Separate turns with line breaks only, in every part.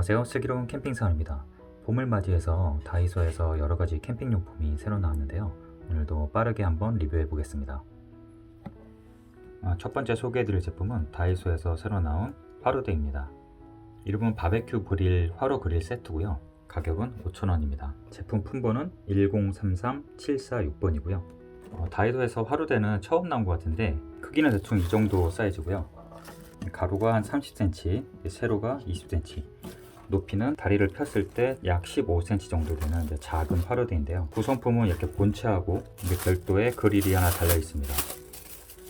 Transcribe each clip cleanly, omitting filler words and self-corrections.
안녕하세요. 슬기로운 캠핑사원입니다. 봄을 맞이해서 다이소에서 여러가지 캠핑용품이 새로 나왔는데요. 오늘도 빠르게 한번 리뷰해 보겠습니다. 첫 번째 소개해드릴 제품은 다이소에서 새로 나온 화로대입니다. 이름은 바베큐 그릴 화로 그릴 세트고요. 가격은 5,000원입니다. 제품 품번은 1033746번이고요. 다이소에서 화로대는 처음 나온 것 같은데 크기는 대충 이 정도 사이즈고요. 가로가 한 30cm, 세로가 20cm, 높이는 다리를 폈을 때 약 15cm 정도 되는 작은 화로대인데요. 구성품은 이렇게 본체하고 별도의 그릴이 하나 달려 있습니다.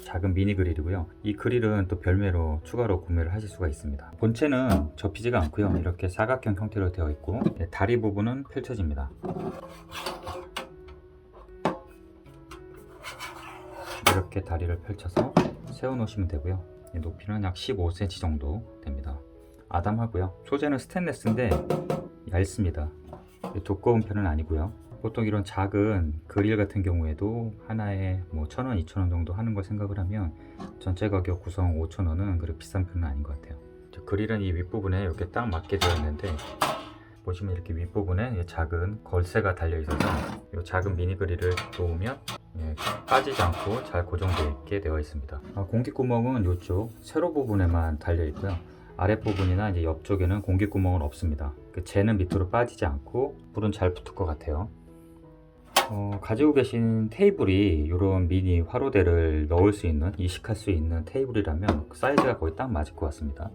작은 미니 그릴이고요. 이 그릴은 또 별매로 추가로 구매를 하실 수가 있습니다. 본체는 접히지가 않고요. 이렇게 사각형 형태로 되어 있고 다리 부분은 펼쳐집니다. 이렇게 다리를 펼쳐서 세워 놓으시면 되고요. 높이는 약 15cm 정도 됩니다. 아담하고요. 소재는 스테인레스인데 얇습니다. 두꺼운 편은 아니고요. 보통 이런 작은 그릴 같은 경우에도 하나에 1,000원, 2,000원 정도 하는 걸 생각을 하면 전체 가격 구성 5,000원은 그렇게 비싼 편은 아닌 것 같아요. 그릴은 이 윗부분에 이렇게 딱 맞게 되어 있는데 보시면 이렇게 윗부분에 작은 걸쇠가 달려 있어서 이 작은 미니 그릴을 놓으면 빠지지 않고 잘 고정되어 있게 되어 있습니다. 공기구멍은 이쪽 세로 부분에만 달려 있고요. 아랫부분이나 이제 옆쪽에는 공기구멍은 없습니다. 재는 밑으로 빠지지 않고 불은 잘 붙을 것 같아요. 가지고 계신 테이블이 이런 미니 화로대를 넣을 수 있는, 이식할 수 있는 테이블이라면 사이즈가 거의 딱 맞을 것 같습니다.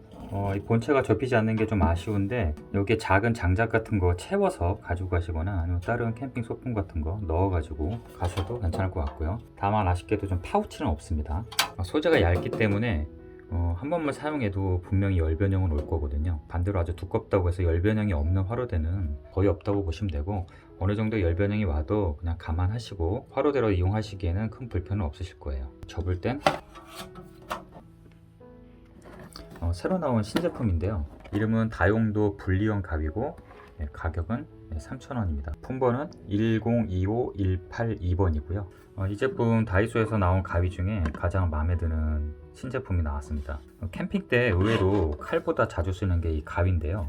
이 본체가 접히지 않는 게 좀 아쉬운데 여기에 작은 장작 같은 거 채워서 가지고 가시거나 아니면 다른 캠핑 소품 같은 거 넣어 가지고 가셔도 괜찮을 것 같고요. 다만 아쉽게도 좀 파우치는 없습니다. 소재가 얇기 때문에 한 번만 사용해도 분명히 열변형은 올 거거든요. 반대로 아주 두껍다고 해서 열변형이 없는 화로대는 거의 없다고 보시면 되고, 어느 정도 열변형이 와도 그냥 감안하시고 화로대로 이용하시기에는 큰 불편은 없으실 거예요. 접을 땐 새로 나온 신제품인데요. 이름은 다용도 분리형 가위고 가격은 3,000원입니다. 품번은 1025182번이고요. 이 제품 다이소에서 나온 가위 중에 가장 마음에 드는 신제품이 나왔습니다. 캠핑 때 의외로 칼보다 자주 쓰는 게 이 가위인데요.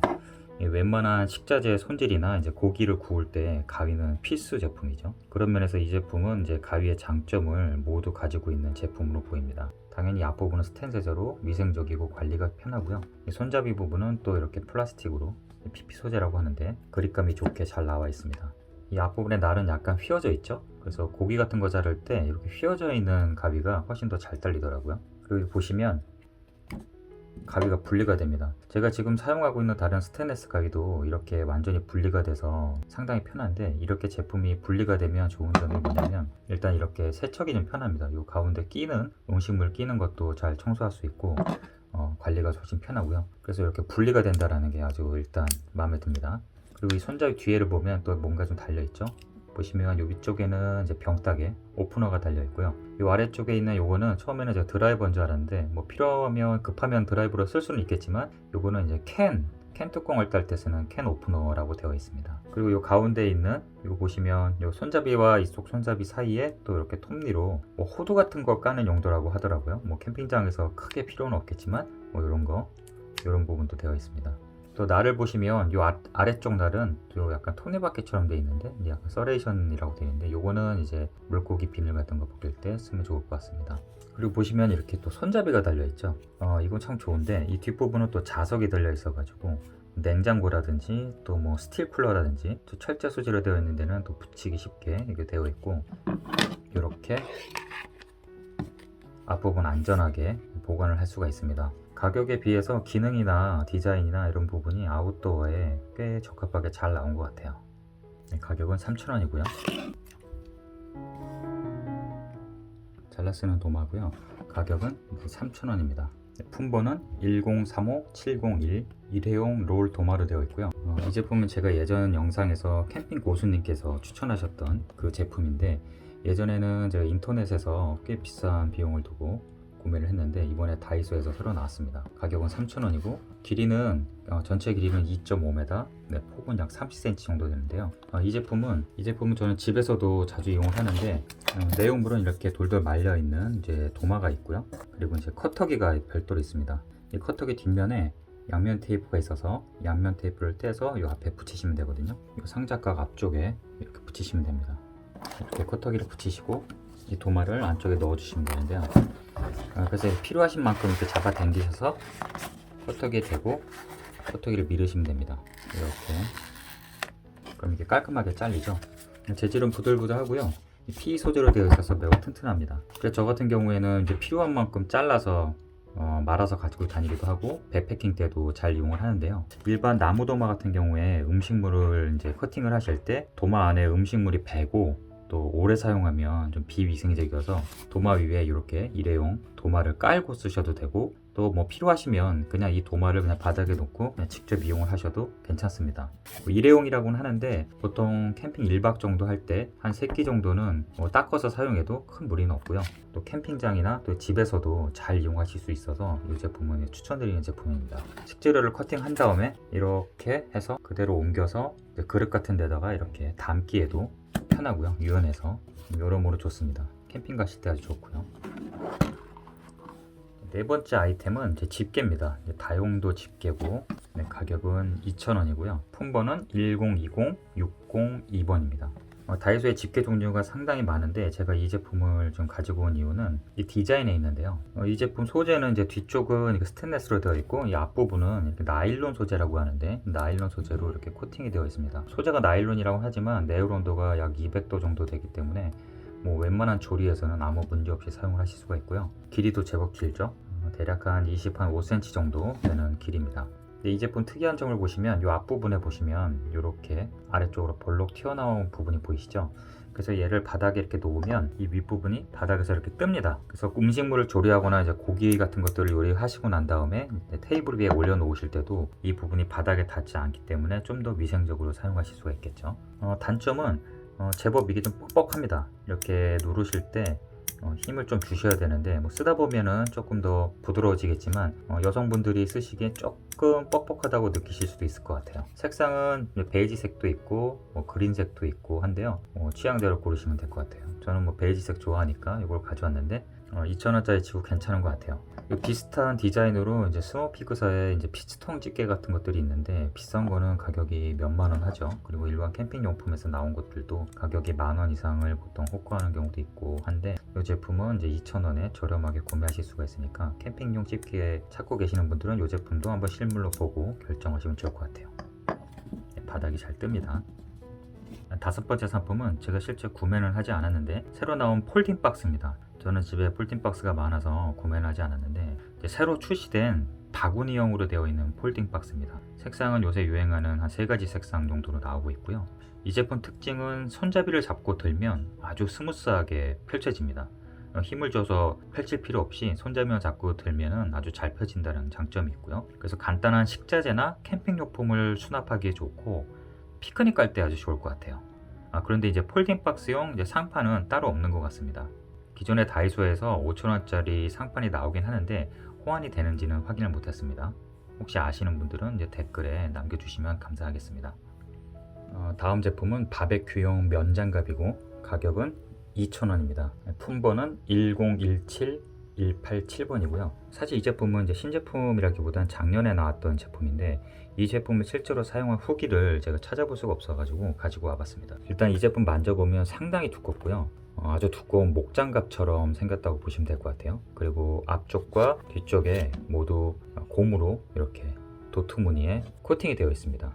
웬만한 식자재 손질이나 이제 고기를 구울 때 가위는 필수 제품이죠. 그런 면에서 이 제품은 이제 가위의 장점을 모두 가지고 있는 제품으로 보입니다. 당연히 앞부분은 스텐 세제로 위생적이고 관리가 편하고요. 이 손잡이 부분은 또 이렇게 플라스틱으로 PP 소재라고 하는데 그립감이 좋게 잘 나와 있습니다. 이 앞부분에 날은 약간 휘어져 있죠. 그래서 고기 같은 거 자를 때 이렇게 휘어져 있는 가위가 훨씬 더 잘 잘리더라고요. 그리고 보시면 가위가 분리가 됩니다. 제가 지금 사용하고 있는 다른 스테인리스 가위도 이렇게 완전히 분리가 돼서 상당히 편한데, 이렇게 제품이 분리가 되면 좋은 점이 뭐냐면 일단 이렇게 세척이 좀 편합니다. 이 가운데 끼는 음식물 끼는 것도 잘 청소할 수 있고 관리가 훨씬 편하고요. 그래서 이렇게 분리가 된다는 게 아주 일단 마음에 듭니다. 그리고 이 손잡이 뒤에를 보면 또 뭔가 좀 달려 있죠. 보시면 요 위쪽에는 이제 병따개 오프너가 달려 있고요. 요 아래쪽에 있는 요거는 처음에는 제가 드라이버인 줄 알았는데 필요하면 급하면 드라이버로 쓸 수는 있겠지만 요거는 이제 캔 뚜껑을 딸 때 쓰는 캔 오프너라고 되어 있습니다. 그리고 요 가운데 있는 이거 보시면 요 손잡이와 이쪽 손잡이 사이에 또 이렇게 톱니로 호두 같은 거 까는 용도라고 하더라고요. 캠핑장에서 크게 필요는 없겠지만 요런 부분도 되어 있습니다. 또 날을 보시면 요 아래쪽 날은 요 약간 톱니바퀴처럼 되어 있는데 약간 서레이션이라고 되어 있는데 요거는 이제 물고기 비늘 같은 거 벗길 때 쓰면 좋을 것 같습니다. 그리고 보시면 이렇게 또 손잡이가 달려 있죠. 이건 참 좋은데 이 뒷부분은 또 자석이 달려 있어 가지고 냉장고라든지 또 스틸 쿨러라든지 또 철제 소재로 되어 있는 데는 또 붙이기 쉽게 이렇게 되어 있고, 이렇게 앞부분 안전하게 보관을 할 수가 있습니다. 가격에 비해서 기능이나 디자인이나 이런 부분이 아웃도어에 꽤 적합하게 잘 나온 것 같아요. 가격은 3,000원이고요. 잘라 쓰는 도마고요. 가격은 3,000원입니다. 품번은 1035701 일회용 롤 도마로 되어 있고요. 이 제품은 제가 예전 영상에서 캠핑 고수님께서 추천하셨던 그 제품인데, 예전에는 제가 인터넷에서 꽤 비싼 비용을 두고 구매를 했는데 이번에 다이소에서 새로 나왔습니다. 가격은 3,000원이고 길이는 전체 길이는 2.5m, 폭은 약 30cm 정도 되는데요. 이 제품은 저는 집에서도 자주 이용을 하는데 내용물은 이렇게 돌돌 말려 있는 이제 도마가 있고요. 그리고 이제 커터기가 별도로 있습니다. 이 커터기 뒷면에 양면 테이프가 있어서 양면 테이프를 떼서 이 앞에 붙이시면 되거든요. 이 상자각 앞쪽에 이렇게 붙이시면 됩니다. 이렇게 커터기를 붙이시고 이 도마를 안쪽에 넣어 주시면 되는데요. 그래서 필요하신 만큼 이렇게 잡아 당기셔서 커터기에 대고 커터기를 밀으시면 됩니다. 이렇게. 그럼 이게 깔끔하게 잘리죠. 재질은 부들부들하고요. PE 소재로 되어 있어서 매우 튼튼합니다. 그래서 저 같은 경우에는 이제 필요한 만큼 잘라서 말아서 가지고 다니기도 하고 백패킹 때도 잘 이용을 하는데요. 일반 나무 도마 같은 경우에 음식물을 이제 커팅을 하실 때 도마 안에 음식물이 배고 또 오래 사용하면 좀 비위생적이어서 도마 위에 이렇게 일회용 도마를 깔고 쓰셔도 되고, 또 뭐 필요하시면 그냥 이 도마를 그냥 바닥에 놓고 그냥 직접 이용을 하셔도 괜찮습니다. 일회용이라고는 하는데 보통 캠핑 1박 정도 할 때 한 3끼 정도는 닦아서 사용해도 큰 무리는 없고요. 또 캠핑장이나 또 집에서도 잘 이용하실 수 있어서 이 제품은 추천드리는 제품입니다. 식재료를 커팅한 다음에 이렇게 해서 그대로 옮겨서 그릇 같은 데다가 이렇게 담기에도 편하고요. 유연해서 여러모로 좋습니다. 캠핑 가실 때 아주 좋고요. 네 번째 아이템은 제 집게입니다. 다용도 집게고, 가격은 2,000원이고요. 품번은 1020-602번입니다. 다이소의 집게 종류가 상당히 많은데 제가 이 제품을 좀 가지고 온 이유는 이 디자인에 있는데요. 이 제품 소재는 이제 뒤쪽은 스테인리스로 되어 있고, 이 앞부분은 이렇게 나일론 소재라고 하는데 나일론 소재로 이렇게 코팅이 되어 있습니다. 소재가 나일론이라고 하지만 내열 온도가 약 200도 정도 되기 때문에 웬만한 조리에서는 아무 문제 없이 사용을 하실 수가 있고요. 길이도 제법 길죠. 대략 한 5cm 정도 되는 길입니다. 이 제품 특이한 점을 보시면 이 앞부분에 보시면 이렇게 아래쪽으로 볼록 튀어나온 부분이 보이시죠? 그래서 얘를 바닥에 이렇게 놓으면 이 윗부분이 바닥에서 이렇게 뜹니다. 그래서 음식물을 조리하거나 이제 고기 같은 것들을 요리하시고 난 다음에 테이블 위에 올려 놓으실 때도 이 부분이 바닥에 닿지 않기 때문에 좀 더 위생적으로 사용하실 수가 있겠죠. 단점은 제법 이게 좀 뻑뻑합니다. 이렇게 누르실 때 힘을 좀 주셔야 되는데 쓰다 보면은 조금 더 부드러워지겠지만 여성분들이 쓰시기에 조금 뻑뻑하다고 느끼실 수도 있을 것 같아요. 색상은 베이지색도 있고 그린색도 있고 한데요. 취향대로 고르시면 될 것 같아요. 저는 베이지색 좋아하니까 이걸 가져왔는데 2,000원짜리 치고 괜찮은 것 같아요. 비슷한 디자인으로 이제 스모피그사의 이제 피치통 집게 같은 것들이 있는데 비싼 거는 가격이 몇만 원 하죠. 그리고 일반 캠핑 용품에서 나온 것들도 가격이 10,000원 이상을 보통 호가하는 경우도 있고 한데 이 제품은 이제 2,000원에 저렴하게 구매하실 수가 있으니까 캠핑용 집게 찾고 계시는 분들은 이 제품도 한번 실물로 보고 결정하시면 좋을 것 같아요. 바닥이 잘 뜹니다. 다섯 번째 상품은 제가 실제 구매는 하지 않았는데 새로 나온 폴딩 박스입니다. 저는 집에 폴딩 박스가 많아서 구매는 하지 않았는데 새로 출시된 바구니형으로 되어 있는 폴딩 박스입니다. 색상은 요새 유행하는 한 3가지 색상 정도로 나오고 있고요. 이 제품 특징은 손잡이를 잡고 들면 아주 스무스하게 펼쳐집니다. 힘을 줘서 펼칠 필요 없이 손잡이만 잡고 들면 아주 잘 펴진다는 장점이 있고요. 그래서 간단한 식자재나 캠핑용품을 수납하기에 좋고 피크닉 갈 때 아주 좋을 것 같아요. 그런데 이제 폴딩 박스용 상판은 따로 없는 것 같습니다. 기존의 다이소에서 5,000원짜리 상판이 나오긴 하는데 호환이 되는지는 확인을 못했습니다. 혹시 아시는 분들은 이제 댓글에 남겨주시면 감사하겠습니다. 다음 제품은 바베큐용 면장갑이고 가격은 2,000원입니다. 품번은 1017-187번이고요. 사실 이 제품은 이제 신제품이라기보단 작년에 나왔던 제품인데 이 제품을 실제로 사용한 후기를 제가 찾아볼 수가 없어가지고 가지고 와봤습니다. 일단 이 제품 만져보면 상당히 두껍고요. 아주 두꺼운 목장갑처럼 생겼다고 보시면 될 것 같아요. 그리고 앞쪽과 뒤쪽에 모두 고무로 이렇게 도트 무늬에 코팅이 되어 있습니다.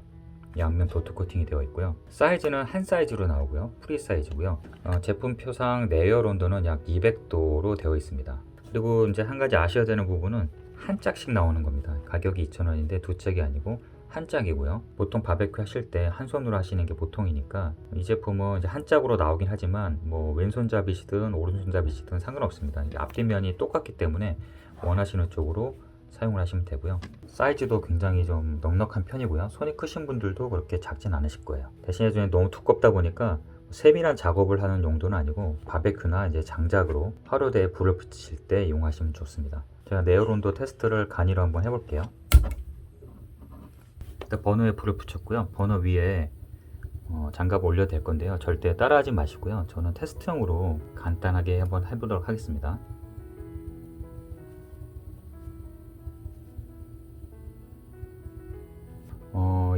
양면 도트 코팅이 되어 있고요. 사이즈는 한 사이즈로 나오고요. 프리 사이즈고요. 제품표상 내열 온도는 약 200도로 되어 있습니다. 그리고 이제 한 가지 아셔야 되는 부분은 한 짝씩 나오는 겁니다. 가격이 2,000원인데 두 짝이 아니고 한 짝이고요. 보통 바베큐 하실 때 한 손으로 하시는 게 보통이니까 이 제품은 이제 한 짝으로 나오긴 하지만 왼손잡이시든 오른손잡이시든 상관없습니다. 앞뒷면이 똑같기 때문에 원하시는 쪽으로 사용을 하시면 되고요. 사이즈도 굉장히 좀 넉넉한 편이고요. 손이 크신 분들도 그렇게 작진 않으실 거예요. 대신에 좀 너무 두껍다 보니까 세밀한 작업을 하는 용도는 아니고 바베큐나 이제 장작으로 화로대에 불을 붙이실 때 이용하시면 좋습니다. 제가 내열 온도 테스트를 간이로 한번 해볼게요. 일단 버너에 불을 붙였고요. 버너 위에 장갑을 올려도 될 건데요. 절대 따라하지 마시고요. 저는 테스트용으로 간단하게 한번 해보도록 하겠습니다.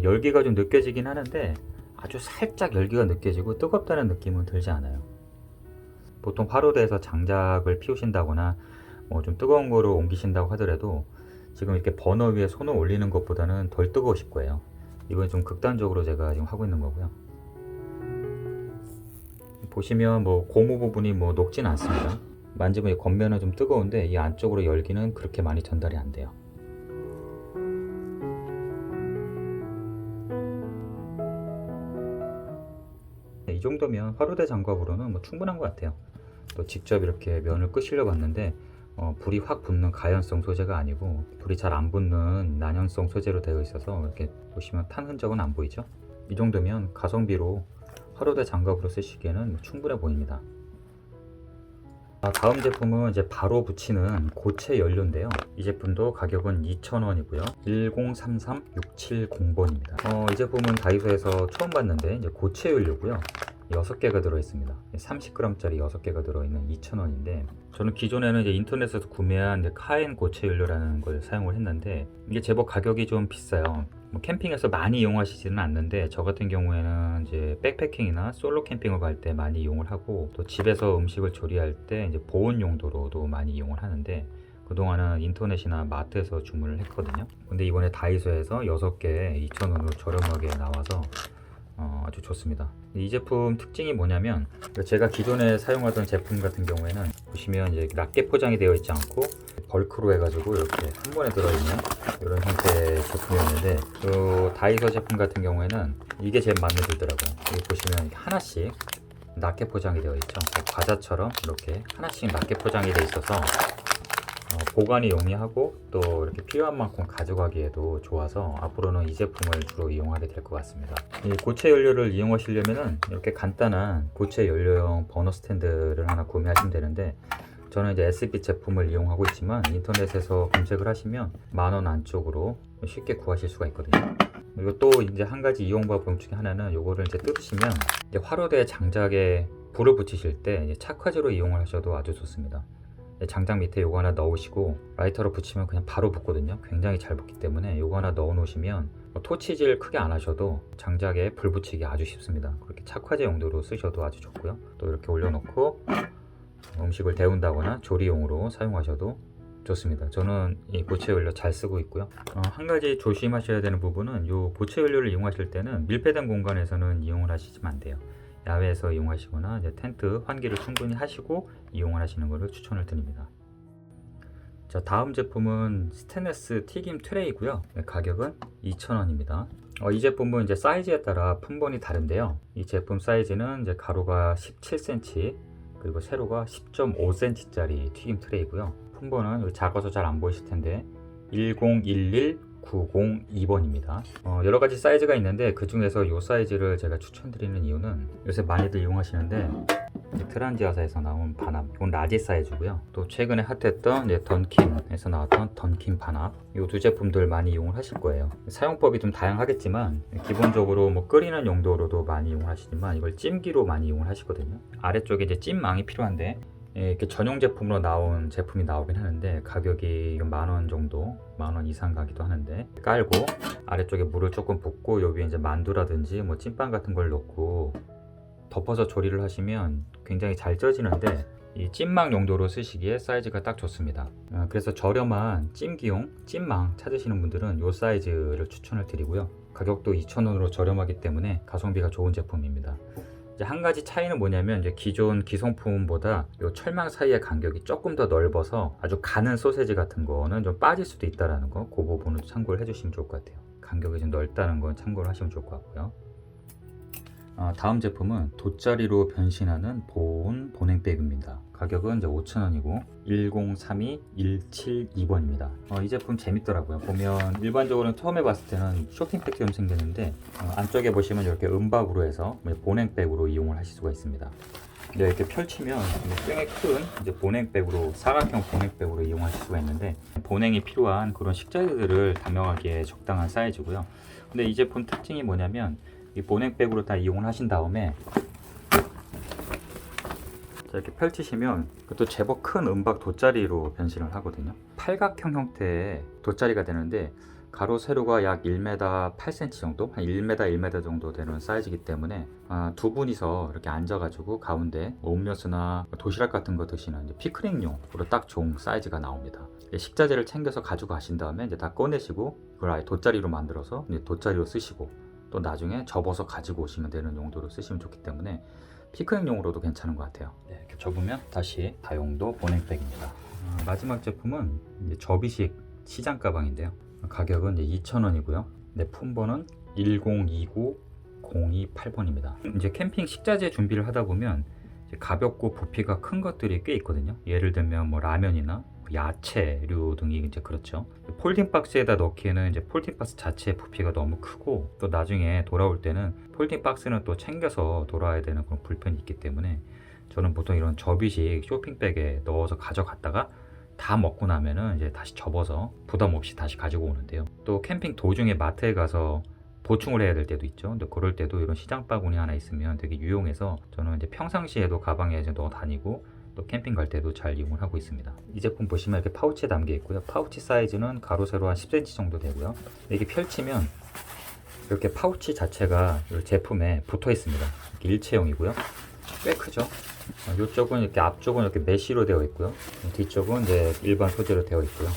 열기가 좀 느껴지긴 하는데 아주 살짝 열기가 느껴지고 뜨겁다는 느낌은 들지 않아요. 보통 화로대에서 장작을 피우신다거나 뭐 좀 뜨거운 거로 옮기신다고 하더라도 지금 이렇게 버너 위에 손을 올리는 것보다는 덜 뜨거우실 거예요. 이건 좀 극단적으로 제가 지금 하고 있는 거고요. 보시면 뭐 고무 부분이 뭐 녹진 않습니다. 만지면 이 겉면은 좀 뜨거운데 이 안쪽으로 열기는 그렇게 많이 전달이 안 돼요. 이 정도면 화로대 장갑으로는 뭐 충분한 것 같아요. 또 직접 이렇게 면을 끄시려 봤는데 불이 확 붙는 가연성 소재가 아니고 불이 잘 안 붙는 난연성 소재로 되어 있어서 이렇게 보시면 탄 흔적은 안 보이죠? 이 정도면 가성비로 화로대 장갑으로 쓰시기에는 충분해 보입니다. 다음 제품은 이제 바로 붙이는 고체 연료인데요. 이 제품도 가격은 2,000원이고요. 1033670번입니다. 이 제품은 다이소에서 처음 봤는데 이제 고체 연료고요. 6개가 들어있습니다. 30g짜리 6개가 들어있는 2,000원인데 저는 기존에는 이제 인터넷에서 구매한 이제 카엔 고체 연료라는 걸 사용을 했는데 이게 제법 가격이 좀 비싸요. 뭐 캠핑에서 많이 이용하시지는 않는데 저 같은 경우에는 이제 백패킹이나 솔로 캠핑을 갈 때 많이 이용을 하고 또 집에서 음식을 조리할 때 이제 보온 용도로도 많이 이용을 하는데 그동안은 인터넷이나 마트에서 주문을 했거든요. 근데 이번에 다이소에서 6개에 2,000원으로 저렴하게 나와서 아주 좋습니다. 이 제품 특징이 뭐냐면 제가 기존에 사용하던 제품 같은 경우에는 보시면 이제 낱개 포장이 되어 있지 않고 벌크로 해가지고 이렇게 한 번에 들어있는 이런 형태의 제품이었는데 그 다이소 제품 같은 경우에는 이게 제일 마음에 들더라고요. 여기 보시면 하나씩 낱개 포장이 되어 있죠. 과자처럼 이렇게 하나씩 낱개 포장이 되어 있어서 보관이 용이하고 또 이렇게 필요한 만큼 가져가기에도 좋아서 앞으로는 이 제품을 주로 이용하게 될 것 같습니다. 이 고체 연료를 이용하시려면 이렇게 간단한 고체 연료용 버너 스탠드를 하나 구매하시면 되는데 저는 이제 SB 제품을 이용하고 있지만 인터넷에서 검색을 하시면 10,000원 안쪽으로 쉽게 구하실 수가 있거든요. 그리고 또 이제 한 가지 이용 방법 중에 하나는 요거를 이제 뜯으시면 이제 화로대 장작에 불을 붙이실 때 이제 착화제로 이용을 하셔도 아주 좋습니다. 장작 밑에 요거 하나 넣으시고 라이터로 붙이면 그냥 바로 붙거든요. 굉장히 잘 붙기 때문에 요거 하나 넣어 놓으시면 토치질 크게 안 하셔도 장작에 불 붙이기 아주 쉽습니다. 그렇게 착화제 용도로 쓰셔도 아주 좋고요. 또 이렇게 올려놓고 음식을 데운다거나 조리용으로 사용하셔도 좋습니다. 저는 이 고체 연료 잘 쓰고 있고요. 한 가지 조심하셔야 되는 부분은 이 고체 연료를 이용하실 때는 밀폐된 공간에서는 이용을 하시면 안 돼요. 야외에서 이용하시거나 이제 텐트 환기를 충분히 하시고 이용을 하시는 것을 추천을 드립니다. 자, 다음 제품은 스테인리스 튀김 트레이고요. 가격은 2,000원입니다. 이 제품은 이제 사이즈에 따라 품번이 다른데요. 이 제품 사이즈는 이제 가로가 17cm 그리고 세로가 10.5cm짜리 튀김 트레이고요. 품번은 작아서 잘 안 보이실 텐데 1011902번입니다. 여러 가지 사이즈가 있는데 그 중에서 이 사이즈를 제가 추천드리는 이유는 요새 많이들 이용하시는데 트란지아사에서 나온 반합, 이건 라지 사이즈고요. 또 최근에 핫했던 이제 던킨에서 나왔던 던킨 반합, 이 두 제품들 많이 이용을 하실 거예요. 사용법이 좀 다양하겠지만 기본적으로 뭐 끓이는 용도로도 많이 이용을 하시지만 이걸 찜기로 많이 이용을 하시거든요. 아래쪽에 이제 찜망이 필요한데 이렇게 전용 제품으로 나온 제품이 나오긴 하는데 가격이 10,000원 정도, 10,000원 이상 가기도 하는데 깔고 아래쪽에 물을 조금 붓고 요 위에 이제 만두라든지 뭐 찐빵 같은 걸 넣고 덮어서 조리를 하시면 굉장히 잘 쪄지는데 이 찐망 용도로 쓰시기에 사이즈가 딱 좋습니다. 그래서 저렴한 찜기용 찐망 찾으시는 분들은 이 사이즈를 추천을 드리고요. 가격도 2,000원으로 저렴하기 때문에 가성비가 좋은 제품입니다. 이제 한 가지 차이는 뭐냐면 이제 기존 기성품보다 이 철망 사이의 간격이 조금 더 넓어서 아주 가는 소세지 같은 거는 좀 빠질 수도 있다라는 거, 그 부분을 참고를 해주시면 좋을 것 같아요. 간격이 좀 넓다는 건 참고를 하시면 좋을 것 같고요. 다음 제품은 돗자리로 변신하는 보온 보냉백입니다. 가격은 이제 5,000원이고 1032172번입니다. 이 제품 재밌더라고요. 보면 일반적으로는 처음에 봤을 때는 쇼핑백처럼 생겼는데 안쪽에 보시면 이렇게 은박으로 해서 보냉백으로 이용을 하실 수가 있습니다. 이렇게 펼치면 꽤 큰 이제 보냉백으로 사각형 보냉백으로 이용하실 수가 있는데 보냉이 필요한 그런 식재들을 담용하기에 적당한 사이즈고요. 근데 이 제품 특징이 뭐냐면 이 보냉백으로 다 이용을 하신 다음에 이렇게 펼치시면 그것도 제법 큰 은박 돗자리로 변신을 하거든요. 팔각형 형태의 돗자리가 되는데 가로 세로가 약 1m 8cm 정도, 한 1m 1m 정도 되는 사이즈이기 때문에 두 분이서 이렇게 앉아가지고 가운데 음료수나 도시락 같은 거 드시는 이제 피크닉용으로 딱 좋은 사이즈가 나옵니다. 식자재를 챙겨서 가지고 가신 다음에 이제 다 꺼내시고 그걸 아예 돗자리로 만들어서 이제 돗자리로 쓰시고 또 나중에 접어서 가지고 오시면 되는 용도로 쓰시면 좋기 때문에 피크닉용으로도 괜찮은 것 같아요. 네, 이렇게 접으면 다시 다용도 보냉백입니다. 마지막 제품은 이제 접이식 시장 가방인데요. 가격은 이제 2,000원이고요. 네, 품번은 1029028번입니다. 이제 캠핑 식자재 준비를 하다 보면 이제 가볍고 부피가 큰 것들이 꽤 있거든요. 예를 들면 뭐 라면이나 야채류 등이 이제 그렇죠. 폴딩 박스에다 넣기에는 이제 폴딩 박스 자체의 부피가 너무 크고 또 나중에 돌아올 때는 폴딩 박스는 또 챙겨서 돌아와야 되는 그런 불편이 있기 때문에 저는 보통 이런 접이식 쇼핑백에 넣어서 가져갔다가 다 먹고 나면은 이제 다시 접어서 부담 없이 다시 가지고 오는데요. 또 캠핑 도중에 마트에 가서 보충을 해야 될 때도 있죠. 근데 그럴 때도 이런 시장 바구니 하나 있으면 되게 유용해서 저는 이제 평상시에도 가방에 이제 넣어 다니고 또 캠핑 갈 때도 잘 이용을 하고 있습니다. 이 제품 보시면 이렇게 파우치에 담겨 있고요. 파우치 사이즈는 가로 세로 한 10cm 정도 되고요. 이렇게 펼치면 이렇게 파우치 자체가 이 제품에 붙어 있습니다. 이렇게 일체형이고요. 꽤 크죠. 이쪽은 이렇게 앞쪽은 이렇게 메쉬로 되어 있고요. 뒤쪽은 이제 일반 소재로 되어 있고요.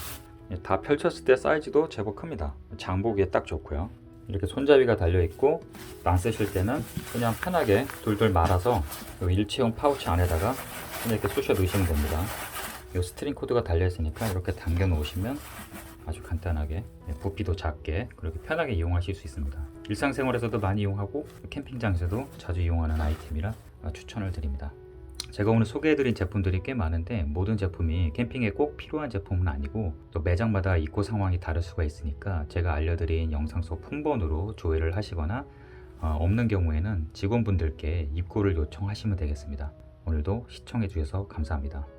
다 펼쳤을 때 사이즈도 제법 큽니다. 장보기에 딱 좋고요. 이렇게 손잡이가 달려 있고 안 쓰실 때는 그냥 편하게 돌돌 말아서 일체형 파우치 안에다가 그냥 이렇게 쑤셔 넣으시면 됩니다. 이 스트링 코드가 달려 있으니까 이렇게 당겨 놓으시면 아주 간단하게 부피도 작게 그렇게 편하게 이용하실 수 있습니다. 일상생활에서도 많이 이용하고 캠핑장에서도 자주 이용하는 아이템이라 추천을 드립니다. 제가 오늘 소개해드린 제품들이 꽤 많은데 모든 제품이 캠핑에 꼭 필요한 제품은 아니고 또 매장마다 입고 상황이 다를 수가 있으니까 제가 알려드린 영상 속 품번으로 조회를 하시거나 없는 경우에는 직원분들께 입고를 요청하시면 되겠습니다. 오늘도 시청해 주셔서 감사합니다.